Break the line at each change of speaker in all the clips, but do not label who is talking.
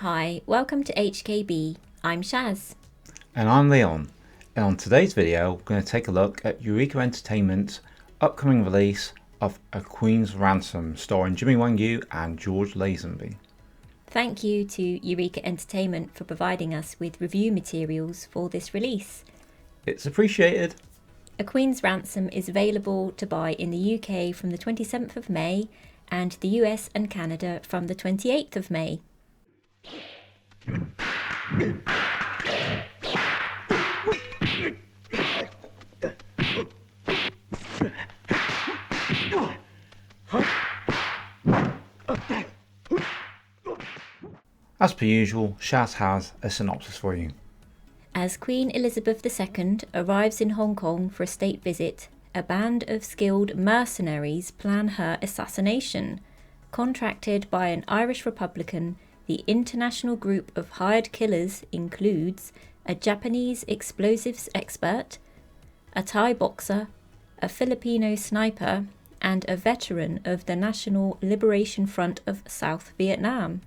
Hi, welcome to HKB. I'm Shaz.
And I'm Leon. And on today's video, we're going to take a look at Eureka Entertainment's upcoming release of A Queen's Ransom, starring Jimmy Wang Yu and George Lazenby.
Thank you to Eureka Entertainment for providing us with review materials for this release.
It's appreciated.
A Queen's Ransom is available to buy in the UK from the 27th of May and the US and Canada from the 28th of May.
As per usual, Shaz has a synopsis for you.
As Queen Elizabeth II arrives in Hong Kong for a state visit, a band of skilled mercenaries plan her assassination. Contracted by an Irish Republican, the international group of hired killers includes a Japanese explosives expert, a Thai boxer, a Filipino sniper, and a veteran of the National Liberation Front of South Vietnam.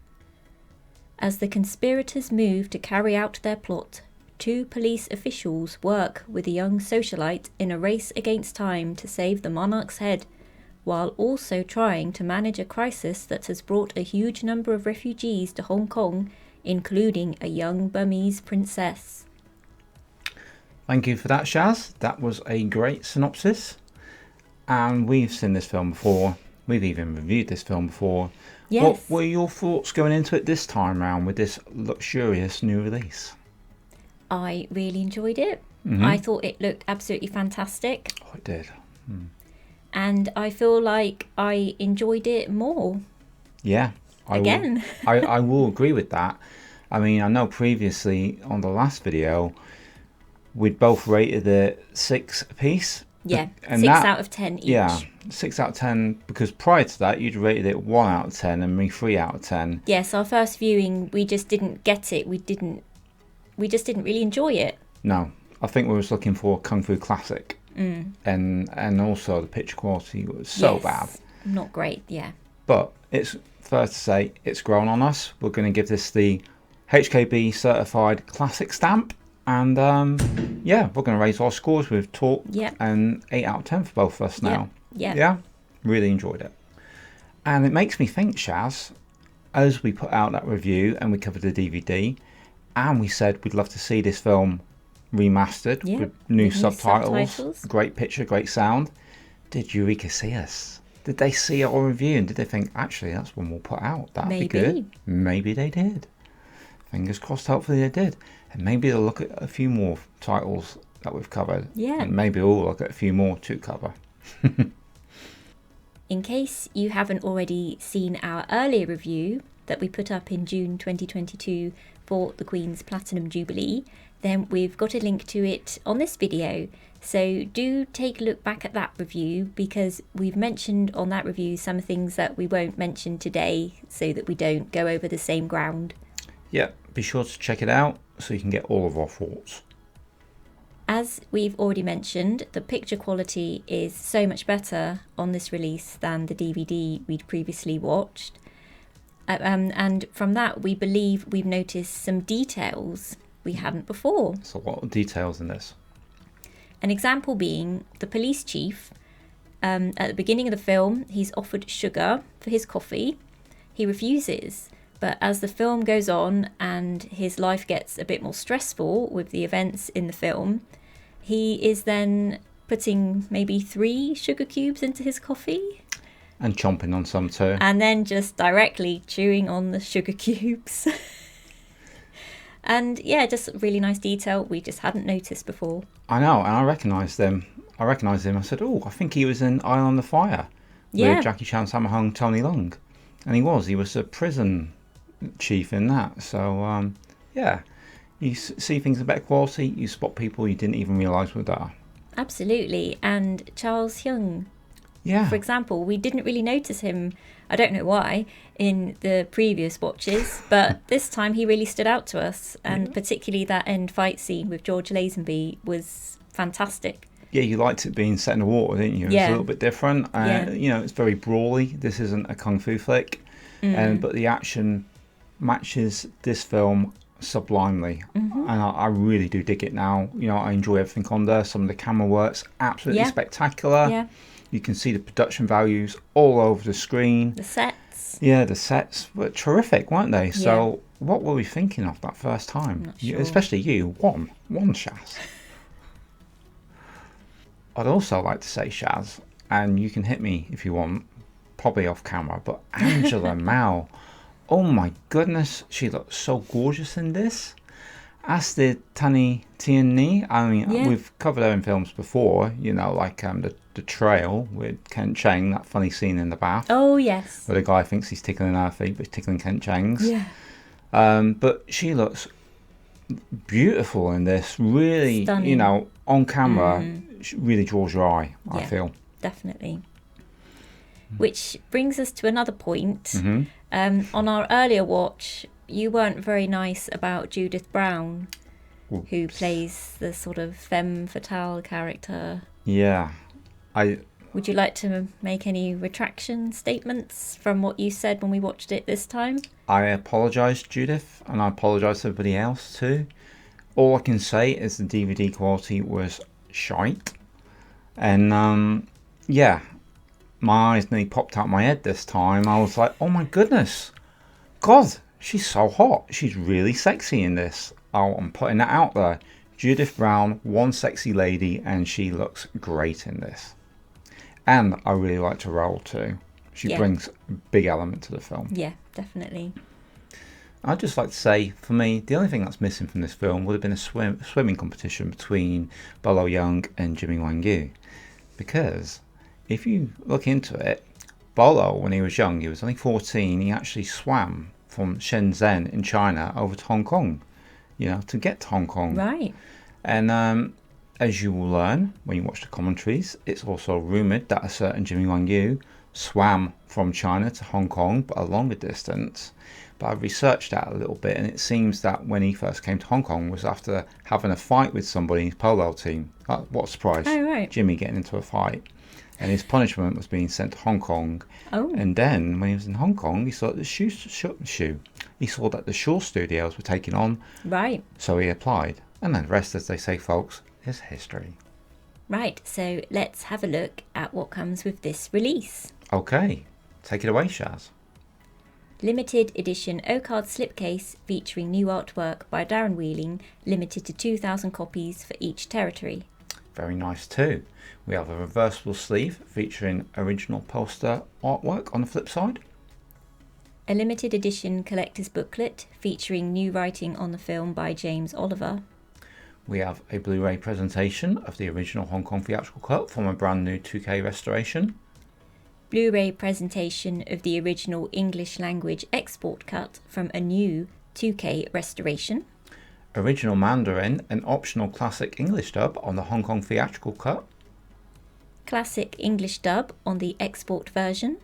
As the conspirators move to carry out their plot, two police officials work with a young socialite in a race against time to save the monarch's head, while also trying to manage a crisis that has brought a huge number of refugees to Hong Kong, including a young Burmese princess.
Thank you for that, Shaz. That was a great synopsis. And we've seen this film before. We've even reviewed this film before.
Yes.
What were your thoughts going into it this time round with this luxurious new release?
I really enjoyed it.
Mm-hmm.
I thought it looked absolutely fantastic.
Oh, it did.
And I feel like I enjoyed it more.
Yeah. I will agree with that. I mean, I know previously on the last video, we'd both rated it 6 apiece.
Yeah,
and
6 out of 10 each.
Yeah, 6 out of 10, because prior to that, you'd rated it 1 out of 10 and me 3 out of 10.
Yes, our first viewing, we just didn't get it. We just didn't really enjoy it.
No, I think we was looking for a Kung Fu classic. And also the picture quality was so bad.
Not great, yeah.
But it's fair to say it's grown on us. We're going to give this the HKB certified classic stamp. And yeah, we're going to raise our scores with talk and 8 out of 10 for both of us now. Yeah, really enjoyed it. And it makes me think, Shaz, as we put out that review and we covered the DVD, and we said we'd love to see this film remastered with new subtitles, great picture, great sound. Did Eureka see us? Did they see our review and did they think, actually, that's one we'll put out? That'd be good. Maybe they did. Fingers crossed, hopefully they did. And maybe they'll look at a few more titles that we've covered.
Yeah.
And maybe we'll look at a few more to cover.
In case you haven't already seen our earlier review that we put up in June 2022 for the Queen's Platinum Jubilee, then we've got a link to it on this video. So do take a look back at that review, because we've mentioned on that review some things that we won't mention today so that we don't go over the same ground.
Yeah, be sure to check it out so you can get all of our thoughts.
As we've already mentioned, the picture quality is so much better on this release than the DVD we'd previously watched. And from that, we believe we've noticed some details we hadn't before.
So what are details in this?
An example being the police chief. At the beginning of the film, he's offered sugar for his coffee. He refuses. But as the film goes on and his life gets a bit more stressful with the events in the film, he is then putting maybe 3 sugar cubes into his coffee.
And chomping on some too.
And then just directly chewing on the sugar cubes. And yeah, just really nice detail we just hadn't noticed before.
I know, and I recognised him. I said, oh, I think he was in Eye on the Fire with Jackie Chan, Sammo Hung, Tony Leung. And he was a prison chief in that. So yeah, you see things in better quality, you spot people you didn't even realise were there.
Absolutely. And Charles Hyung,
for
example, we didn't really notice him, I don't know why, in the previous watches, but this time he really stood out to us, and particularly that end fight scene with George Lazenby was fantastic.
Yeah, you liked it being set in the water, didn't you? It was a little bit different. You know, it's very brawly. This isn't a kung fu flick, but the action matches this film sublimely, and I really do dig it now. You know, I enjoy everything on there. Some of the camera work's absolutely spectacular.
Yeah.
You can see the production values all over the screen.
The sets.
Yeah, the sets were terrific, weren't they? So what were we thinking of that first time?
Not sure.
Especially you, one Shaz. I'd also like to say, Shaz, and you can hit me if you want, probably off camera, but Angela Mao, oh my goodness, she looks so gorgeous in this. As did Tani Tianni. I mean, we've covered her in films before, you know, like the Trail with Kent Cheng, that funny scene in the bath.
Oh, yes.
Where the guy thinks he's tickling her feet, but he's tickling Kent Cheng's.
Yeah.
But she looks beautiful in this. Really,
stunning.
You know, on camera, she really draws your eye, I feel.
Definitely. Which brings us to another point. On our earlier watch, you weren't very nice about Judith Brown, who plays the sort of femme fatale character.
Yeah.
Would you like to make any retraction statements from what you said when we watched it this time?
I apologise, Judith, and I apologise to everybody else too. All I can say is the DVD quality was shite. And yeah, my eyes nearly popped out my head this time. I was like, oh my goodness, God, she's so hot. She's really sexy in this. Oh, I'm putting that out there. Judith Brown, one sexy lady, and she looks great in this. And I really like Terrell too. She brings a big element to the film.
Yeah, definitely.
I'd just like to say, for me, the only thing that's missing from this film would have been a swimming competition between Bolo Young and Jimmy Wang Yu. Because if you look into it, Bolo, when he was young, he was only 14, he actually swam from Shenzhen in China over to Hong Kong, you know, to get to Hong Kong.
Right.
And as you will learn when you watch the commentaries, it's also rumoured that a certain Jimmy Wang Yu swam from China to Hong Kong, but a longer distance. But I've researched that a little bit, and it seems that when he first came to Hong Kong was after having a fight with somebody in his polo team. What a surprise.
Oh, right.
Jimmy getting into a fight. And his punishment was being sent to Hong Kong.
Oh.
And then when he was in Hong Kong, he saw that he saw that the Shaw Studios were taking on.
Right.
So he applied. And then the rest, as they say, folks, is history.
Right, so let's have a look at what comes with this release.
Okay, take it away, Shaz.
Limited edition O-card slipcase featuring new artwork by Darren Wheeling, limited to 2,000 copies for each territory.
Very nice too. We have a reversible sleeve featuring original poster artwork on the flip side.
A limited edition collector's booklet featuring new writing on the film by James Oliver.
We have a Blu-ray presentation of the original Hong Kong theatrical cut from a brand new 2K restoration.
Blu-ray presentation of the original English language export cut from a new 2K restoration.
Original Mandarin and optional classic English dub on the Hong Kong theatrical cut.
Classic English dub on the export version.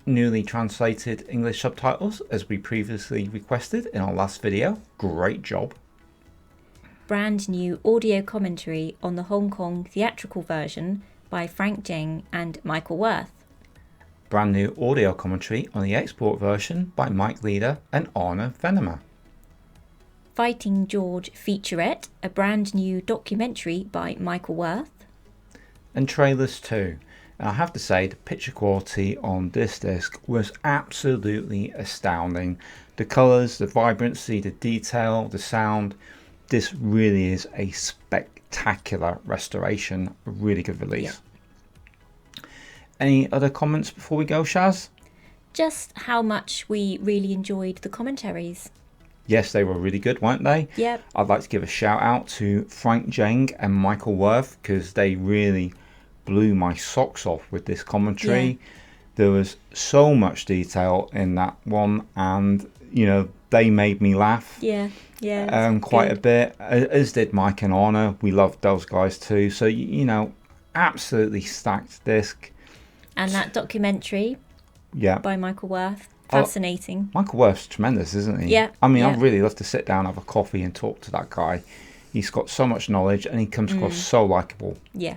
Newly translated English subtitles as we previously requested in our last video. Great job.
Brand new audio commentary on the Hong Kong theatrical version by Frank Zheng and Michael Worth.
Brand new audio commentary on the export version by Mike Leader and Arna Venema.
Fighting George featurette, a brand new documentary by Michael Worth.
And trailers too. And I have to say, the picture quality on this disc was absolutely astounding. The colours, the vibrancy, the detail, the sound. This really is a spectacular restoration. A really good release. Yeah. Any other comments before we go, Shaz?
Just how much we really enjoyed the commentaries.
Yes, they were really good, weren't they?
Yep.
I'd like to give a shout out to Frank Zheng and Michael Worth because they really blew my socks off with this commentary. Yeah. There was so much detail in that one, and you know, they made me laugh.
Yeah.
Quite good. A bit, as did Mike and Arna. We loved those guys too. So you know, absolutely stacked disc.
And that documentary, by Michael Worth, fascinating.
Michael Worth's tremendous, isn't he?
Yeah.
I mean, I'd really love to sit down, have a coffee, and talk to that guy. He's got so much knowledge, and he comes across so likable.
Yeah.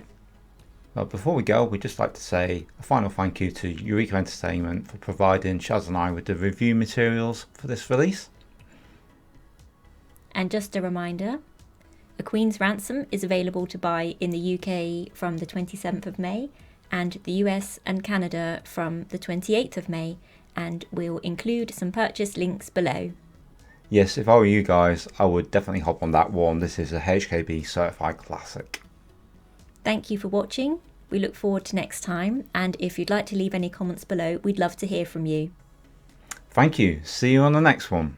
Well, before we go, we'd just like to say a final thank you to Eureka Entertainment for providing Shaz and I with the review materials for this release.
And just a reminder, A Queen's Ransom is available to buy in the UK from the 27th of May and the US and Canada from the 28th of May, and we'll include some purchase links below.
Yes, if I were you guys, I would definitely hop on that one. This is a HKB certified classic.
Thank you for watching. We look forward to next time, and if you'd like to leave any comments below, we'd love to hear from you.
Thank you. See you on the next one.